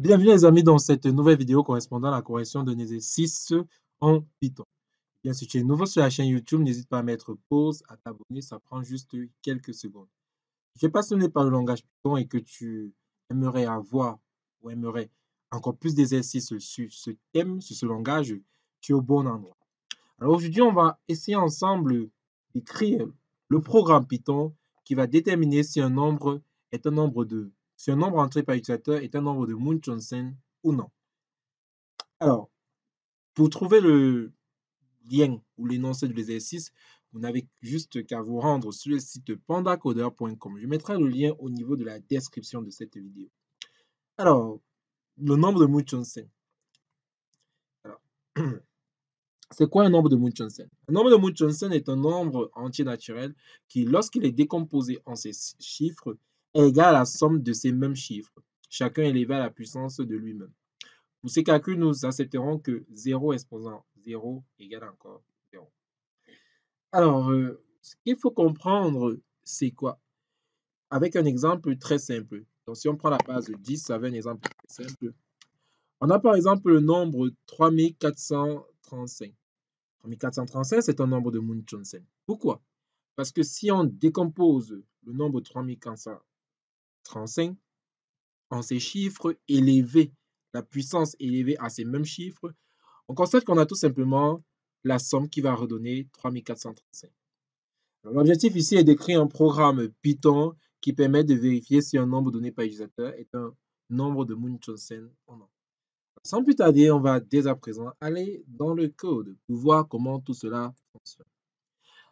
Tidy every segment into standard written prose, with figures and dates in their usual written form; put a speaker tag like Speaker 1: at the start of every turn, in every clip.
Speaker 1: Bienvenue les amis dans cette nouvelle vidéo correspondant à la correction d'un exercice en Python. Bien, si tu es nouveau sur la chaîne YouTube, n'hésite pas à mettre pause, à t'abonner, ça prend juste quelques secondes. Si tu es passionné par le langage Python et que tu aimerais avoir ou aimerais encore plus d'exercices sur ce thème, sur ce langage, tu es au bon endroit. Alors aujourd'hui, on va essayer ensemble d'écrire le programme Python qui va déterminer si un nombre est un nombre de si un nombre entré par utilisateur est un nombre de Munchausen ou non. Alors, pour trouver le lien ou l'énoncé de l'exercice, vous n'avez juste qu'à vous rendre sur le site pandacoder.com. Je mettrai le lien au niveau de la description de cette vidéo. Alors, le nombre de Munchausen. Alors, c'est quoi un nombre de Munchausen? Un nombre de Munchausen est un nombre entier naturel qui, lorsqu'il est décomposé en ses chiffres, est égal à la somme de ces mêmes chiffres, chacun élevé à la puissance de lui-même. Pour ces calculs, nous accepterons que 0 exposant 0 égale encore 0. Alors, ce qu'il faut comprendre, c'est quoi? Avec un exemple très simple. Donc, si on prend la base de 10 avec un exemple très simple, on a par exemple le nombre 3435. 3435, c'est un nombre de Munchausen. Pourquoi? Parce que si on décompose le nombre 3435 en ces chiffres élevés, la puissance élevée à ces mêmes chiffres, on constate qu'on a tout simplement la somme qui va redonner 3435. L'objectif ici est d'écrire un programme Python qui permet de vérifier si un nombre donné par utilisateur est un nombre de Munchausen ou non. Sans plus tarder, on va dès à présent aller dans le code pour voir comment tout cela fonctionne.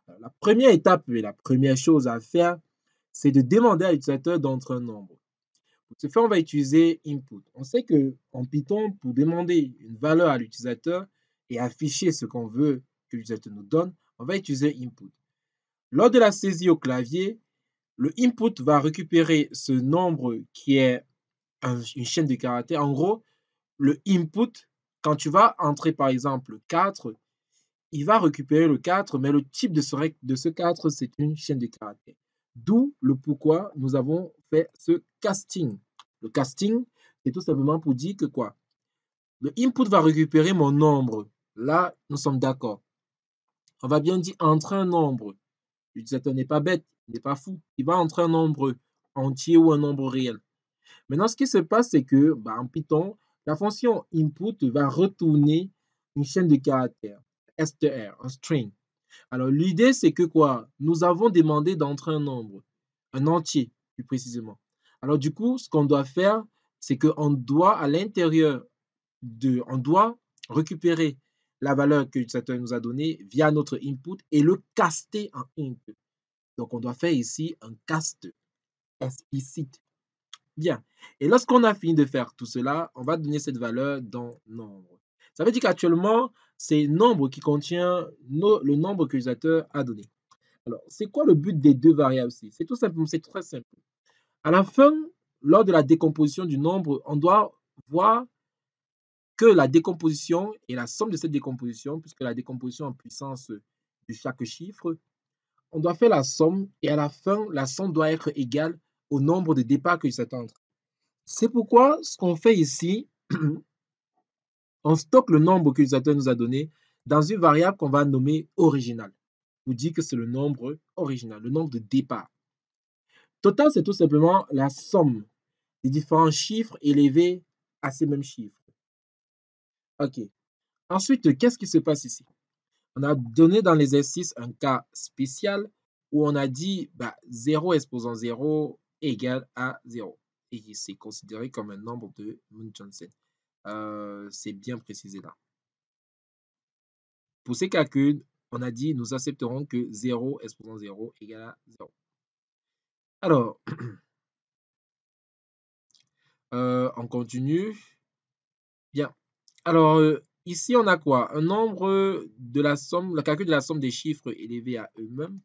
Speaker 1: Alors, la première étape et la première chose à faire, c'est de demander à l'utilisateur d'entrer un nombre. Pour ce faire, on va utiliser input. On sait que en Python, pour demander une valeur à l'utilisateur et afficher ce qu'on veut que l'utilisateur nous donne, on va utiliser input. Lors de la saisie au clavier, le input va récupérer ce nombre qui est une chaîne de caractères. En gros, le input, quand tu vas entrer par exemple 4, il va récupérer le 4, mais le type de ce 4, c'est une chaîne de caractères. D'où le pourquoi nous avons fait ce casting. Le casting, c'est tout simplement pour dire que quoi? Le input va récupérer mon nombre. Là, nous sommes d'accord. On va bien dire entrer un nombre. L'utilisateur n'est pas bête, il n'est pas fou. Il va entrer un nombre entier ou un nombre réel. Maintenant, ce qui se passe, c'est que en Python, la fonction input va retourner une chaîne de caractères, str, un string. Alors, l'idée, c'est que quoi? Nous avons demandé d'entrer un nombre, un entier, plus précisément. Alors, du coup, ce qu'on doit faire, c'est qu'on doit, à l'intérieur on doit récupérer la valeur que l'utilisateur nous a donnée via notre input et le caster en int. Donc, on doit faire ici un cast explicite. Bien. Et lorsqu'on a fini de faire tout cela, on va donner cette valeur dans nombre. Ça veut dire qu'actuellement, c'est nombre qui contient le nombre que l'utilisateur a donné. Alors, c'est quoi le but des deux variables ici? C'est tout simplement, c'est très simple. À la fin, lors de la décomposition du nombre, on doit voir que la décomposition et la somme de cette décomposition, puisque la décomposition en puissance de chaque chiffre, on doit faire la somme et à la fin, la somme doit être égale au nombre de départ que l'utilisateur entre. C'est pourquoi ce qu'on fait ici, on stocke le nombre que l'utilisateur nous a donné dans une variable qu'on va nommer original, pour dire que c'est le nombre original, le nombre de départ. Total, c'est tout simplement la somme des différents chiffres élevés à ces mêmes chiffres. OK. Ensuite, qu'est-ce qui se passe ici? On a donné dans l'exercice un cas spécial où on a dit 0 exposant 0 égale à 0. Et c'est considéré comme un nombre de Munchausen. C'est bien précisé là. Pour ces calculs, on a dit nous accepterons que 0 exposant 0 égale à 0. Alors, on continue. Bien. Alors, ici, on a quoi? Un nombre de la somme, le calcul de la somme des chiffres élevés à eux-mêmes.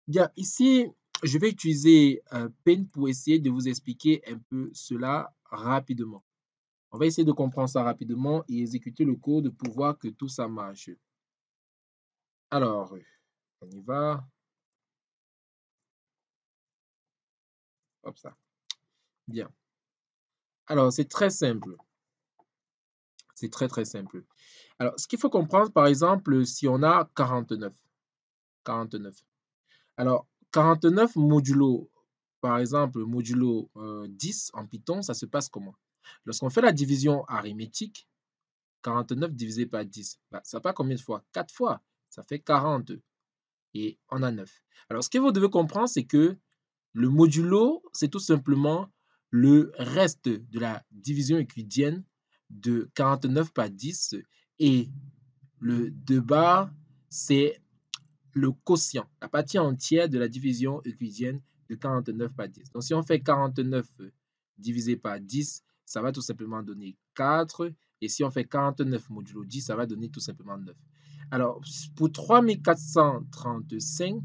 Speaker 1: Bien, ici, je vais utiliser Pen pour essayer de vous expliquer un peu cela rapidement. On va essayer de comprendre ça rapidement et exécuter le code pour voir que tout ça marche. Alors, on y va. Hop ça. Bien. Alors, c'est très simple. C'est très, très simple. Alors, ce qu'il faut comprendre, par exemple, si on a 49. Alors, 49 modulo, par exemple, modulo 10 en Python, ça se passe comment? Lorsqu'on fait la division arithmétique, 49 divisé par 10, bah, ça fait combien de fois? 4 fois. Ça fait 40 et on a 9. Alors, ce que vous devez comprendre, c'est que le modulo, c'est tout simplement le reste de la division euclidienne de 49 par 10 et le 2 bar, c'est le quotient, la partie entière de la division euclidienne de 49 par 10. Donc, si on fait 49 divisé par 10, ça va tout simplement donner 4. Et si on fait 49 modulo 10, ça va donner tout simplement 9. Alors, pour 3435,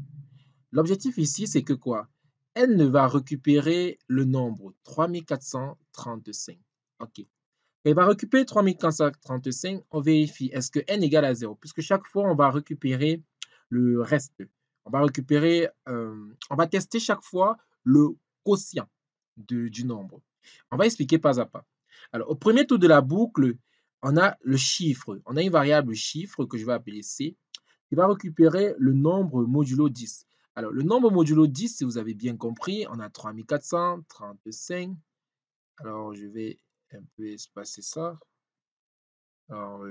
Speaker 1: l'objectif ici, c'est que quoi? Elle ne va récupérer le nombre 3435. OK. Elle va récupérer 3435. On vérifie, est-ce que n égale à 0? Puisque chaque fois, on va récupérer le reste. On va récupérer, on va tester chaque fois le quotient du nombre. On va expliquer pas à pas. Alors, au premier tour de la boucle, on a le chiffre. On a une variable chiffre que je vais appeler C qui va récupérer le nombre modulo 10. Alors, le nombre modulo 10, si vous avez bien compris, on a 3435. Alors, je vais un peu espacer ça. Alors,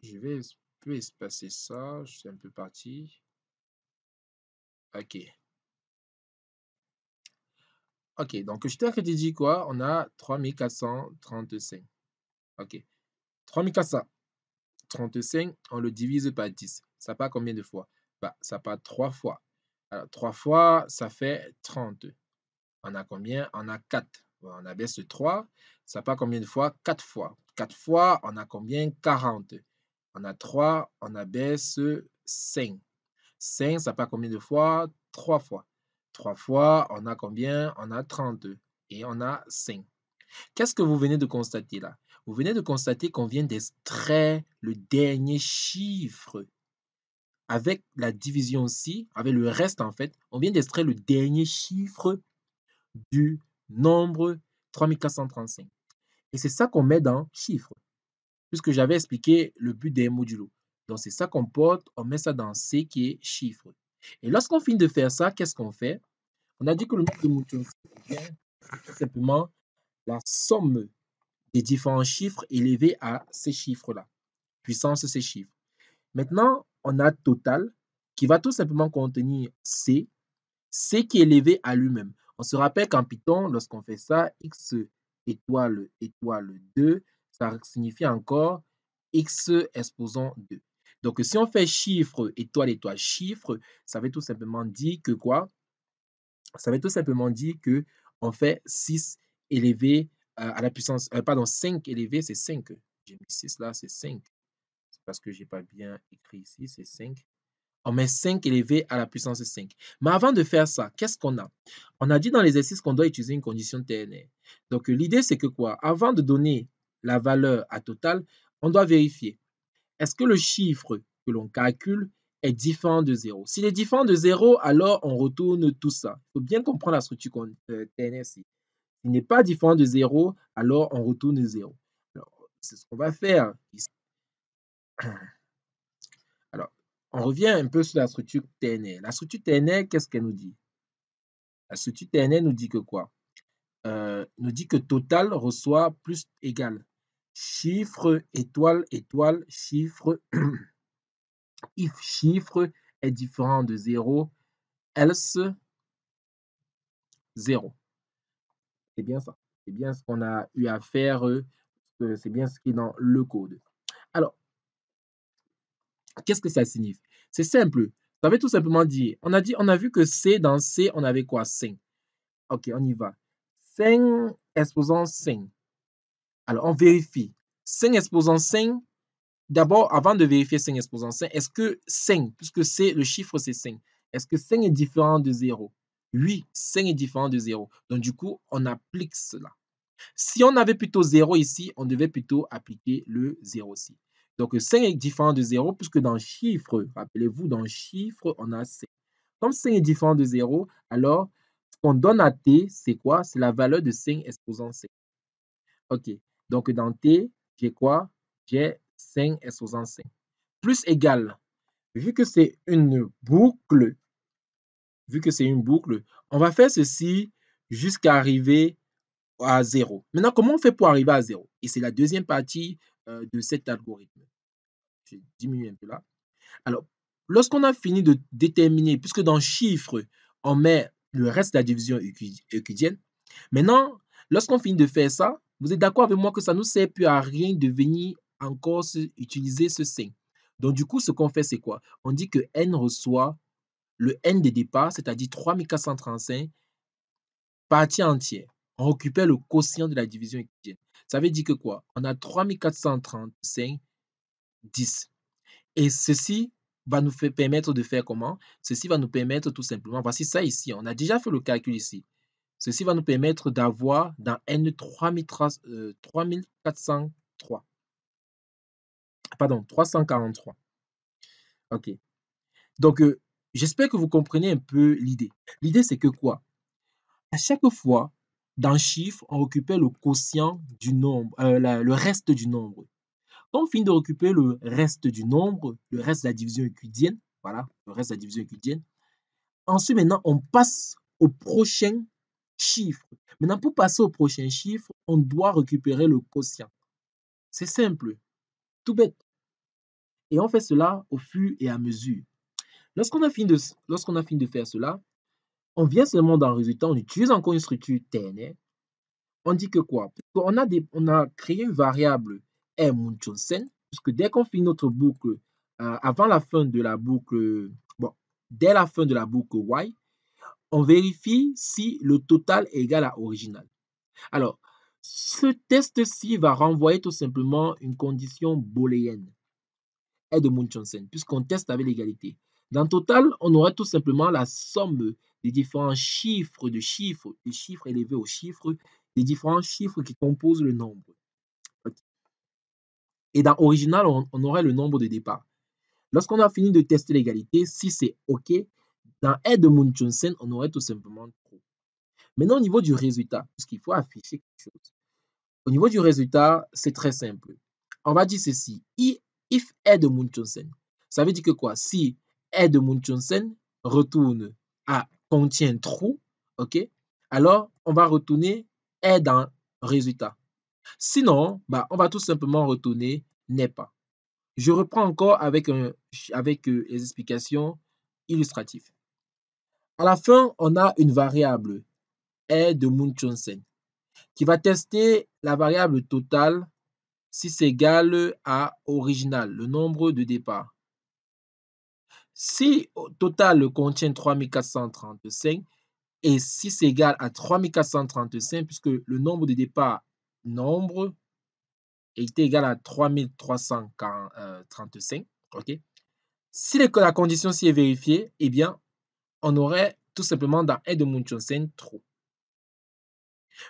Speaker 1: je vais un peu espacer ça. Je suis un peu parti. OK. OK, donc je t'ai dit quoi? On a 3435. OK. 3435, on le divise par 10. Ça part combien de fois? Bah, ça part 3 fois. Alors, 3 fois, ça fait 30. On a combien? On a 4. On abaisse 3. Ça part combien de fois? 4 fois. 4 fois, on a combien? 40. On a 3, on abaisse 5. 5, ça part combien de fois? 3 fois. 3 fois, on a combien? On a 32. Et on a 5. Qu'est-ce que vous venez de constater là? Vous venez de constater qu'on vient d'extraire le dernier chiffre. Avec la division aussi, avec le reste en fait, on vient d'extraire le dernier chiffre du nombre 3435. Et c'est ça qu'on met dans chiffre, puisque j'avais expliqué le but des modulos. Donc c'est ça qu'on porte, on met ça dans C qui est chiffre. Et lorsqu'on finit de faire ça, qu'est-ce qu'on fait? On a dit que le nombre de modulos, c'est tout simplement la somme des différents chiffres élevés à ces chiffres-là, puissance ces chiffres. Maintenant, on a total qui va tout simplement contenir C, C qui est élevé à lui-même. On se rappelle qu'en Python, lorsqu'on fait ça, x étoile étoile 2, ça signifie encore x exposant 2. Donc, si on fait chiffre étoile étoile chiffre, ça veut tout simplement dire que quoi? Ça veut tout simplement dire que on fait 6 élevé à la puissance, pardon, 5 élevé, c'est 5. J'ai mis 6 là, c'est 5. C'est parce que j'ai pas bien écrit ici, c'est 5. On met 5 élevé à la puissance 5. Mais avant de faire ça, qu'est-ce qu'on a? On a dit dans l'exercice qu'on doit utiliser une condition ternaire. Donc, l'idée, c'est que quoi? Avant de donner la valeur à total, on doit vérifier. Est-ce que le chiffre que l'on calcule est différent de 0? S'il est différent de 0, alors on retourne tout ça. Il faut bien comprendre la structure ternaire ici. S'il n'est pas différent de 0, alors on retourne 0. Alors, c'est ce qu'on va faire ici. Alors, on revient un peu sur la structure ternaire. La structure ternaire, qu'est-ce qu'elle nous dit? La structure ternaire nous dit que quoi? Nous dit que total reçoit plus égal. Chiffre, étoile, étoile, chiffre, if chiffre est différent de 0, else 0. C'est bien ça. C'est bien ce qu'on a eu à faire. C'est bien ce qui est dans le code. Alors, qu'est-ce que ça signifie? C'est simple. Ça veut tout simplement dire, on a vu que C, dans C, on avait quoi? 5. OK, on y va. 5 exposant 5. Alors, on vérifie. 5 exposant 5. D'abord, avant de vérifier 5 exposant 5, est-ce que 5, puisque c'est le chiffre, c'est 5, est-ce que 5 est différent de 0? Oui, 5 est différent de 0. Donc, du coup, on applique cela. Si on avait plutôt 0 ici, on devait plutôt appliquer le 0 ici. Donc, 5 est différent de 0, puisque dans chiffre, rappelez-vous, dans chiffre, on a 5. Comme 5 est différent de 0, alors, ce qu'on donne à t, c'est quoi? C'est la valeur de 5 exposant 5. OK. Donc dans T, j'ai quoi? J'ai 5 exposant 5. Plus égal, vu que c'est une boucle, vu que c'est une boucle, on va faire ceci jusqu'à arriver à 0. Maintenant, comment on fait pour arriver à 0? Et c'est la deuxième partie de cet algorithme. Je diminue un peu là. Alors, lorsqu'on a fini de déterminer, puisque dans chiffre, on met le reste de la division euclidienne, maintenant, lorsqu'on finit de faire ça, vous êtes d'accord avec moi que ça ne nous sert plus à rien de venir encore utiliser ce signe. Donc, du coup, ce qu'on fait, c'est quoi? On dit que n reçoit le n de départ, c'est-à-dire 3435, partie entière. On récupère le quotient de la division euclidienne. Ça veut dire que quoi? On a 3435, 10. Et ceci va nous permettre de faire comment? Ceci va nous permettre tout simplement, voici ça ici, on a déjà fait le calcul ici. Ceci va nous permettre d'avoir dans N 3403, pardon, 343. OK. Donc, j'espère que vous comprenez un peu l'idée. L'idée, c'est que quoi? À chaque fois, dans chiffre, on récupère le quotient du nombre, le reste du nombre. Quand on finit de récupérer le reste du nombre, le reste de la division euclidienne, voilà, le reste de la division euclidienne, ensuite, maintenant, on passe au prochain chiffre. Maintenant, pour passer au prochain chiffre, on doit récupérer le quotient. C'est simple, tout bête. Et on fait cela au fur et à mesure. Lorsqu'on a fini de faire cela, on vient seulement dans le résultat, on utilise encore une structure ternaire. On dit que quoi? On a créé une variable R Munchausen, puisque dès qu'on finit notre boucle, avant la fin de la boucle, bon, dès la fin de la boucle Y, on vérifie si le total est égal à original. Alors, ce test-ci va renvoyer tout simplement une condition booléenne, R de Munchausen, puisqu'on teste avec l'égalité. Dans le total, on aurait tout simplement la somme des différents chiffres des chiffres élevés aux chiffres, des différents chiffres qui composent le nombre. Et dans original, on aurait le nombre de départ. Lorsqu'on a fini de tester l'égalité, si c'est OK, dans R de Munchausen, on aurait tout simplement true. Maintenant, au niveau du résultat, puisqu'il faut afficher quelque chose. Au niveau du résultat, c'est très simple. On va dire ceci. If R de Munchausen, ça veut dire que quoi? Si R de Munchausen retourne à contient true, OK? Alors, on va retourner R dans résultat. Sinon, bah, on va tout simplement retourner n'est pas. Je reprends encore avec les explications illustratives. À la fin, on a une variable R de Munchausen qui va tester la variable totale si c'est égal à original, le nombre de départ. Si total contient 3435 et si c'est égal à 3435, puisque le nombre de départ nombre était égal à 3335, ok? Si la condition ci est vérifiée, eh bien, on aurait tout simplement dans R de Munchausen true.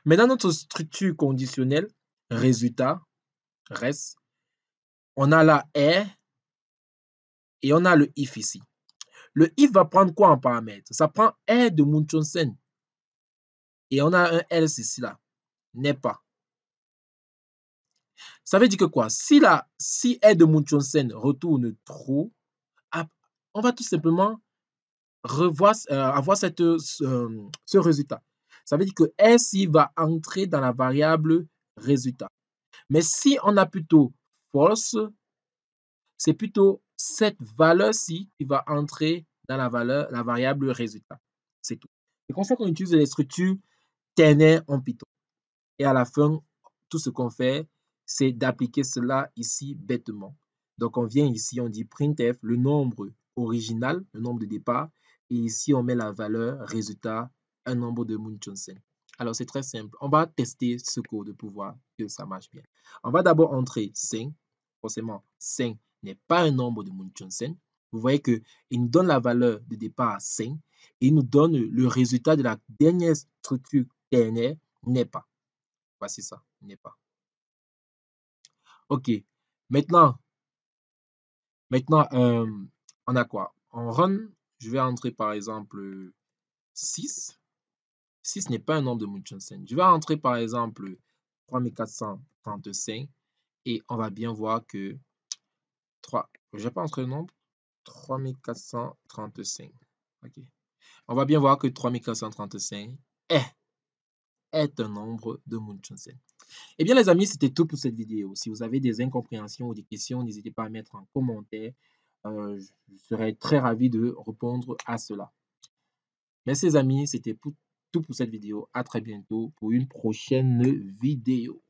Speaker 1: Mais dans notre structure conditionnelle, résultat, reste, on a la R et on a le if ici. Le if va prendre quoi en paramètre? Ça prend R de Munchausen. Et on a un else ici, là. N'est pas. Ça veut dire que quoi? Si R de Munchausen retourne true, on va tout simplement avoir ce résultat. Ça veut dire que R ici va entrer dans la variable résultat. Mais si on a plutôt false, c'est plutôt cette valeur-ci qui va entrer dans la variable résultat. C'est tout. C'est comme ça qu'on utilise les structures ternaires en Python. Et à la fin, tout ce qu'on fait, c'est d'appliquer cela ici bêtement. Donc, on vient ici, on dit printf, le nombre original, le nombre de départ, et ici, on met la valeur résultat, un nombre de Munchausen. Alors, c'est très simple. On va tester ce code pour voir que ça marche bien. On va d'abord entrer 5. Forcément, 5 n'est pas un nombre de Munchausen. Vous voyez qu'il nous donne la valeur de départ 5 et il nous donne le résultat de la dernière structure ternaire, n'est pas. Voici ça, n'est pas. OK. Maintenant, on a quoi? En run, je vais entrer par exemple 6. 6 n'est pas un nombre de Munchausen. Je vais entrer par exemple 3435 et on va bien voir que 3 j'ai pas entre le nombre, 3435. OK. On va bien voir que 3435 est est un nombre de Munchausen. Eh bien les amis, c'était tout pour cette vidéo. Si vous avez des incompréhensions ou des questions, n'hésitez pas à mettre en commentaire. Je serai très ravi de répondre à cela. Merci les amis, c'était tout pour cette vidéo. À très bientôt pour une prochaine vidéo.